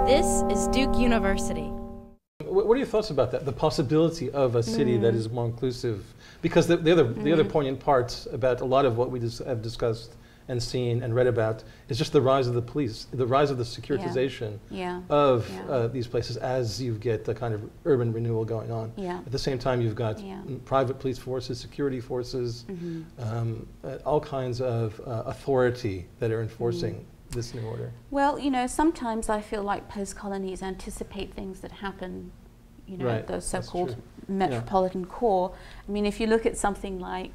This is Duke University. What are your thoughts about that? The possibility of a city that is more inclusive? Because the other poignant parts about a lot of what we have discussed and seen and read about is just the rise of the police, the rise of the securitization of these places as you get the kind of urban renewal going on. At the same time, you've got private police forces, security forces, all kinds of authority that are enforcing this new order. Well, you know, sometimes I feel like post-colonies anticipate things that happen, you know, those so-called metropolitan core. I mean, if you look at something like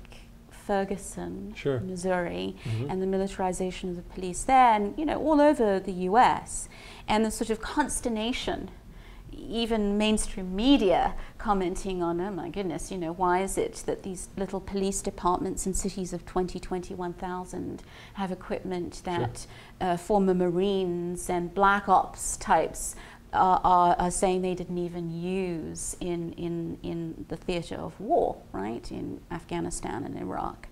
Ferguson, Missouri, and the militarization of the police there, and, you know, all over the US, and the sort of consternation, even mainstream media commenting on, oh my goodness, you know, why is it that these little police departments in cities of 20, 21,000 have equipment that former Marines and Black Ops types are saying they didn't even use in the theater of war, right, in Afghanistan and Iraq.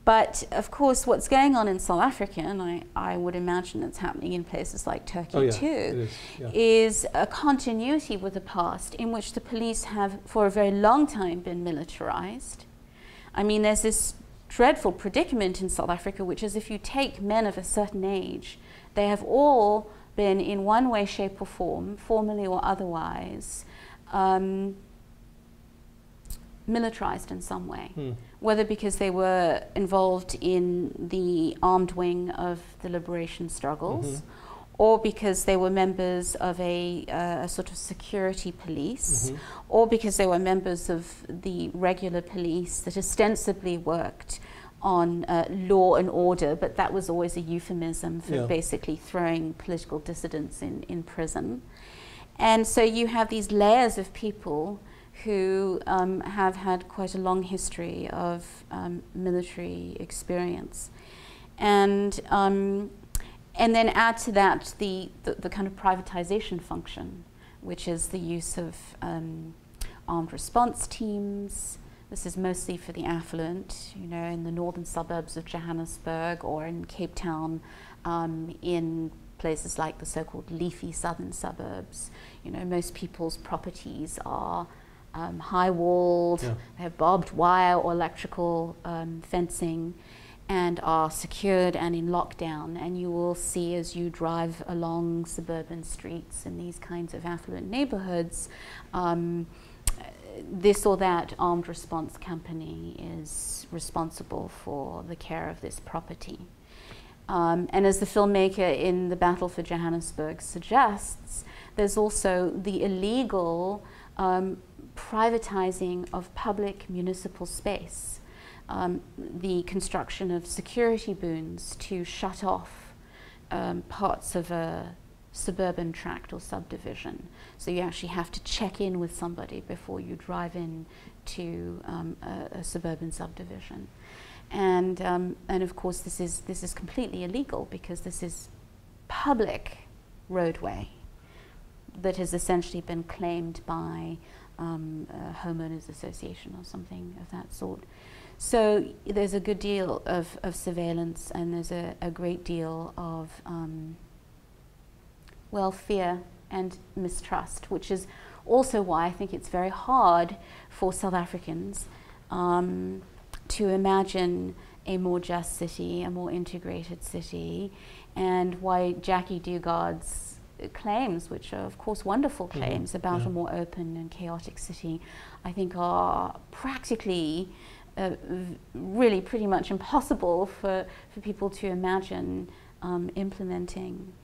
But of course, what's going on in South Africa, and I would imagine it's happening in places like Turkey too, is a continuity with the past in which the police have for a very long time been militarized. I mean, there's this dreadful predicament in South Africa, which is if you take men of a certain age, they have all been in one way, shape or form, formally or otherwise, militarized in some way, whether because they were involved in the armed wing of the liberation struggles, or because they were members of a sort of security police, or because they were members of the regular police that ostensibly worked on law and order, but that was always a euphemism for basically throwing political dissidents in prison. And so you have these layers of people who have had quite a long history of military experience. And then add to that the kind of privatization function, which is the use of armed response teams. This is mostly for the affluent, you know, in the northern suburbs of Johannesburg or in Cape Town, in places like the so-called leafy southern suburbs. You know, most people's properties are high-walled, they have barbed wire or electrical fencing, and are secured and in lockdown. And you will see as you drive along suburban streets in these kinds of affluent neighborhoods, this or that armed response company is responsible for the care of this property. And as the filmmaker in The Battle for Johannesburg suggests, there's also the illegal privatizing of public municipal space, the construction of security booths to shut off parts of a suburban tract or subdivision. So you actually have to check in with somebody before you drive in to a suburban subdivision. And of course this is completely illegal because this is public roadway that has essentially been claimed by a homeowners association or something of that sort. So there's a good deal of surveillance, and there's a great deal of well, fear and mistrust, which is also why I think it's very hard for South Africans to imagine a more just city, a more integrated city, and why Jackie Dugard's claims, which are of course wonderful claims about a more open and chaotic city, I think are practically really pretty much impossible for people to imagine implementing